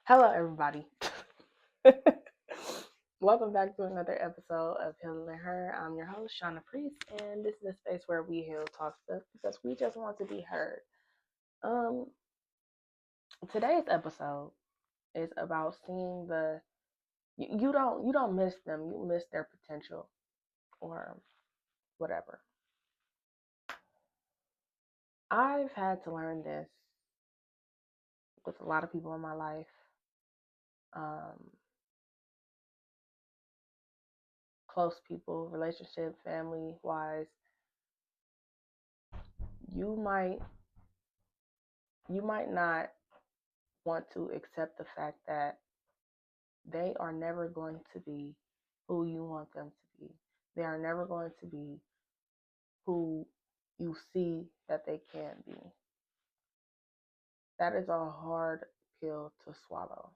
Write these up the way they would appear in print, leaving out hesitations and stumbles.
Hello, everybody. Welcome back to another episode of Healing and Her. I'm your host, Shauna Priest, and this is a space where we heal, talk stuff because we just want to be heard. Um, Today's episode is about seeing you don't miss them, you miss their potential or whatever. I've had to learn this with a lot of people in my life. Um, Close people, relationship, family wise. You might you might not want to accept the fact that they are never going to be who you want them to be. They are never going to be who you see that they can be. That is a hard pill to swallow.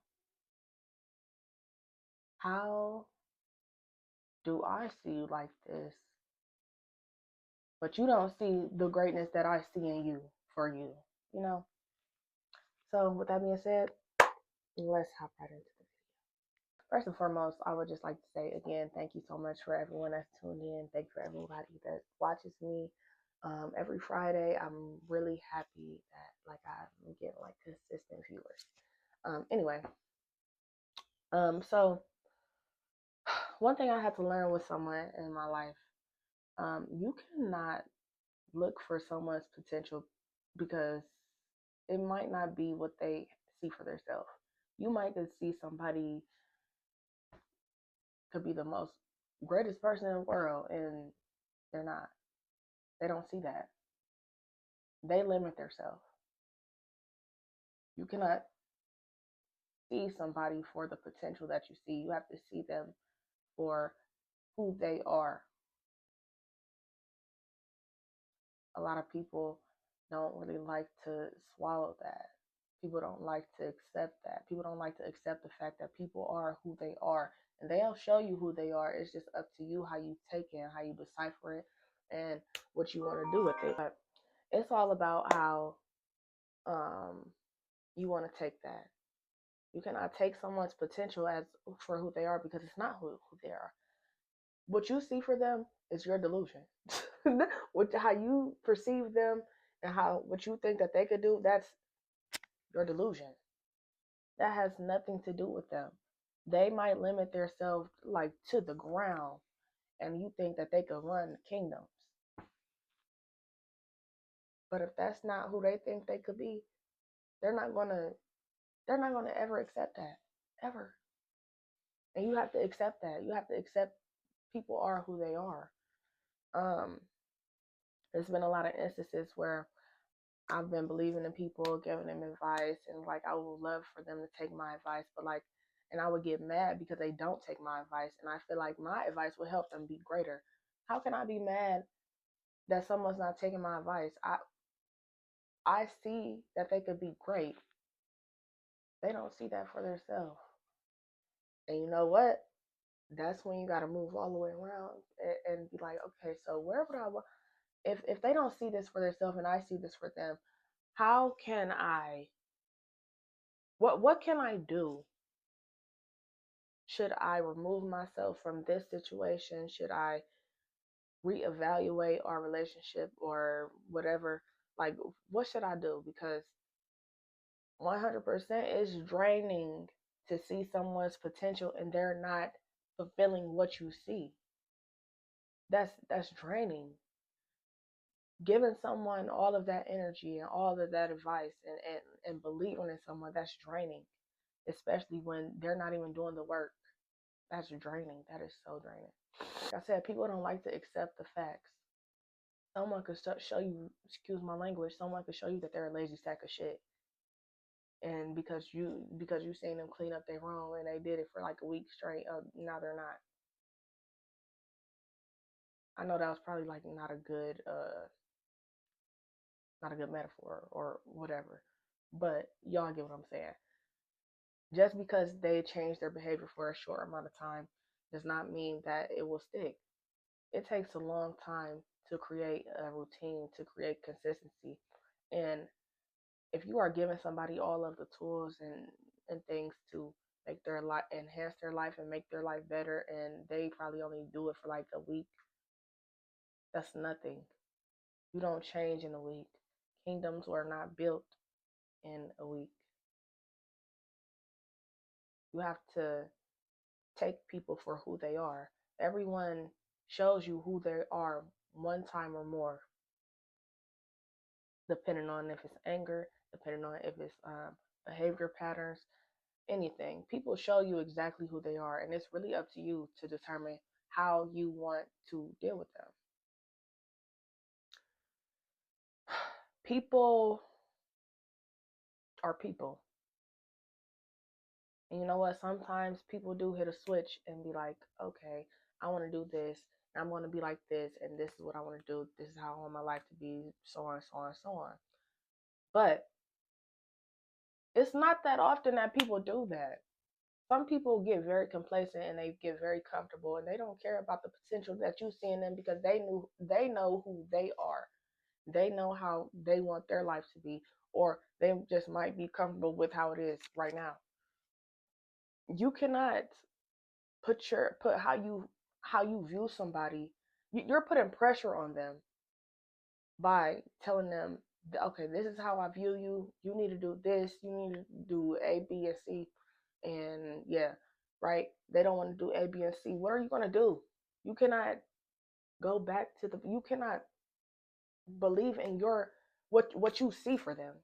How do I see you like this, but you don't see the greatness that I see in you for you, you know? So, with that being said, let's hop right into it. First and foremost, I would just like to say again, thank you so much for everyone that's tuned in. Thank you for everybody that watches me every Friday. I'm really happy that I'm getting consistent viewers. Anyway, so one thing I had to learn with someone in my life, you cannot look for someone's potential because it might not be what they see for themselves. You might could see somebody could be the most greatest person in the world and they're not. They don't see that. They limit themselves. You cannot see somebody for the potential that you see. You have to see them for who they are. A lot of people don't really like to swallow that. People don't like to accept that. People don't like to accept the fact that people are who they are. And they'll show you who they are. It's just up to you how you take it and how you decipher it and what you want to do with it. But it's all about how you want to take that. You cannot take someone's potential as for who they are because it's not who they are. What you see for them is your delusion. How you perceive them and how what you think that they could do, that's your delusion. That has nothing to do with them. They might limit themselves like to the ground and you think that they could run kingdoms. But if that's not who they think they could be, they're not gonna ever accept that. Ever. And you have to accept that. You have to accept people are who they are. Um, there's been a lot of instances where I've been believing in people, giving them advice, and I would love for them to take my advice, but and I would get mad because they don't take my advice, and I feel like my advice will help them be greater. How can I be mad that someone's not taking my advice? I see that they could be great. They don't see that for themselves, and you know what? That's when you got to move all the way around and be like, okay, so where would I if they don't see this for themselves and I see this for them, how can I what can I do? Should I remove myself from this situation? Should I reevaluate our relationship or whatever? Like, what should I do? Because 100% is draining to see someone's potential and they're not fulfilling what you see. That's draining. Giving someone all of that energy and all of that advice and believing in someone, that's draining, especially when they're not even doing the work. That's draining. That is so draining. Like I said, people don't like to accept the facts. Someone could show you, excuse my language, someone could show you that they're a lazy sack of shit. And because you seen them clean up their room and they did it for like a week straight, now they're not. I know that was probably like not a good metaphor or whatever, but y'all get what I'm saying. Just because they change their behavior for a short amount of time does not mean that it will stick. It takes a long time to create a routine, to create consistency. And if you are giving somebody all of the tools and things to make their life, enhance their life and make their life better, and they probably only do it for like a week. That's nothing. You don't change in a week. Kingdoms were not built in a week. You have to take people for who they are. Everyone shows you who they are one time or more, depending on if it's anger, depending on if it's behavior patterns, anything. People show you exactly who they are, and it's really up to you to determine how you want to deal with them. People are people. And you know what? Sometimes people do hit a switch and be like, okay, I want to do this. I'm going to be like this. And this is what I want to do. This is how I want my life to be. So on, so on, so on. But it's not that often that people do that. Some people get very complacent and they get very comfortable and they don't care about the potential that you see in them because they know who they are. They know how they want their life to be, or they just might be comfortable with how it is right now. You cannot put how you view somebody. You're putting pressure on them by telling them, okay, this is how I view you. You need to do this. You need to do A, B, and C. And yeah, right. They don't want to do A, B, and C. What are you gonna do? You cannot go back to the. You cannot believe in your what you see for them.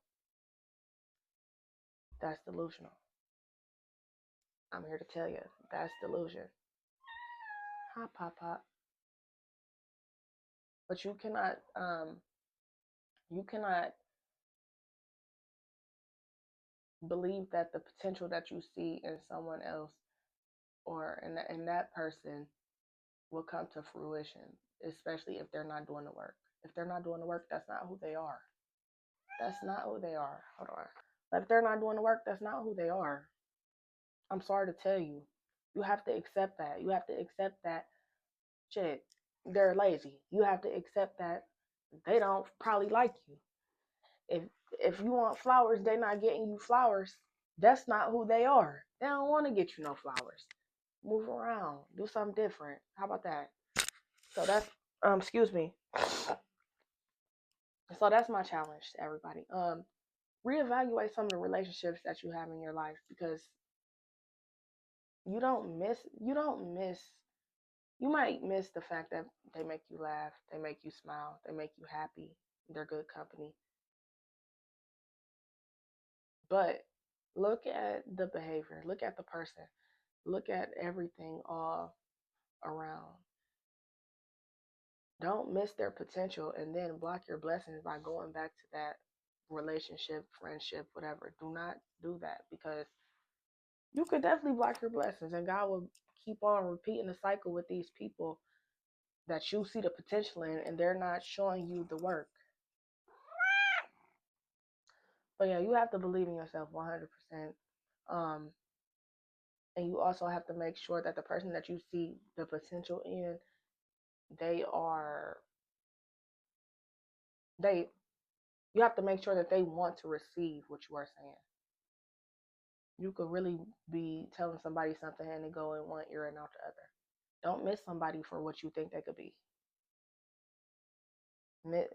That's delusional. I'm here to tell you that's delusion. Hop, hop, hop. But you cannot believe that the potential that you see in someone else or in that person will come to fruition, especially if they're not doing the work. If they're not doing the work, that's not who they are. That's not who they are. Hold on. If they're not doing the work, that's not who they are. I'm sorry to tell you. You have to accept that. You have to accept that shit. They're lazy. You have to accept that they don't probably like you. If if you want flowers, they're not getting you flowers. That's not who they are. They don't want to get you no flowers. Move around. Do something different. How about that? So that's excuse me. So that's my challenge to everybody. Reevaluate some of the relationships that you have in your life because you don't miss you might miss the fact that they make you laugh, they make you smile, they make you happy, they're good company. But look at the behavior, look at the person, look at everything all around. Don't miss their potential and then block your blessings by going back to that relationship, friendship, whatever. Do not do that because you could definitely block your blessings and God will keep on repeating the cycle with these people that you see the potential in and they're not showing you the work. But yeah, you have to believe in yourself 100%. Um, and you also have to make sure that the person that you see the potential in, they are they you have to make sure that they want to receive what you are saying. You could really be telling somebody something and they go in one ear and out the other. Don't miss somebody for what you think they could be.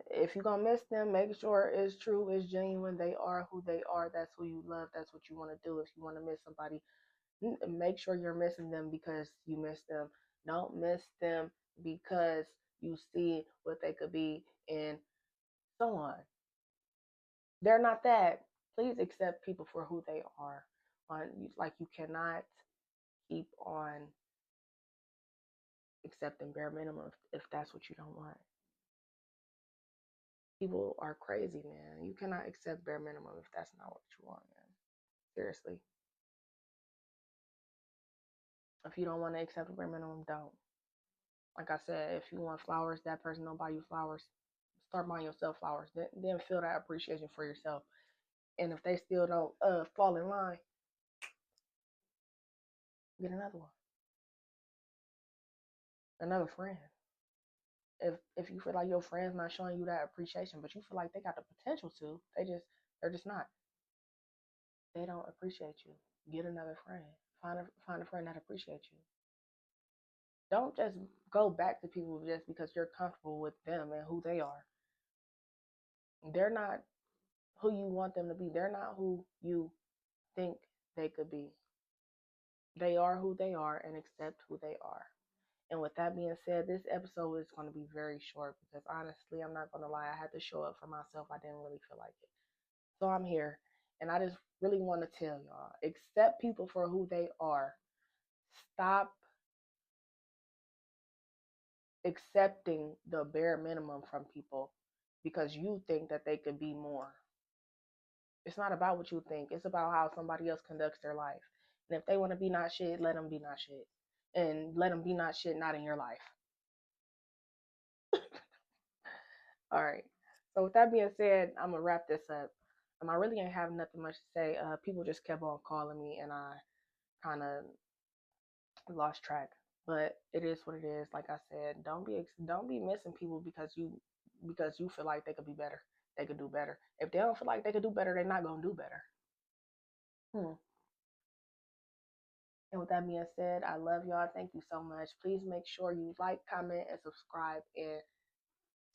If you're gonna miss them, make sure it's true, it's genuine, they are who they are, that's who you love, that's what you want to do. If you want to miss somebody, make sure you're missing them because you miss them. Don't miss them because you see what they could be and so on. They're not that. Please accept people for who they are. Like you cannot keep on accepting bare minimum if that's what you don't want. People are crazy, man. You cannot accept bare minimum if that's not what you want, man. Seriously. If you don't want to accept bare minimum, don't. Like I said, if you want flowers, that person don't buy you flowers. Start buying yourself flowers. Then feel that appreciation for yourself. And if they still don't fall in line, get another one, another friend. If you feel like your friend's not showing you that appreciation, but you feel like they got the potential to, they're just not. they don't appreciate you. Get another friend. Find a friend that appreciates you. Don't just go back to people just because you're comfortable with them and who they are. They're not who you want them to be. They're not who you think they could be. They are who they are and accept who they are. And with that being said, this episode is going to be very short because honestly, I'm not going to lie, I had to show up for myself. I didn't really feel like it. So I'm here. And I just really want to tell y'all, accept people for who they are. Stop accepting the bare minimum from people because you think that they could be more. It's not about what you think. It's about how somebody else conducts their life. And if they want to be not shit, let them be not shit. And let them be not shit, not in your life. All right. So with that being said, I'm gonna wrap this up. I really ain't have nothing much to say. People just kept on calling me, and I kind of lost track. But it is what it is. Like I said, don't be missing people because you feel like they could be better. They could do better. If they don't feel like they could do better, they're not gonna do better. Hmm. And with that being said, I love y'all. Thank you so much. Please make sure you like, comment, and subscribe, and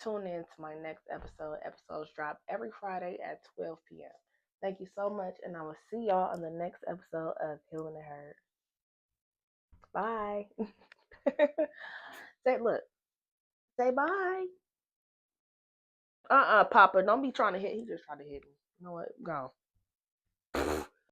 tune in to my next episode. Episodes drop every Friday at 12 p.m. Thank you so much, and I will see y'all on the next episode of Healing the Herd. Bye. Look, say bye. Papa, don't be trying to hit. He just tried to hit me. You know what? Go.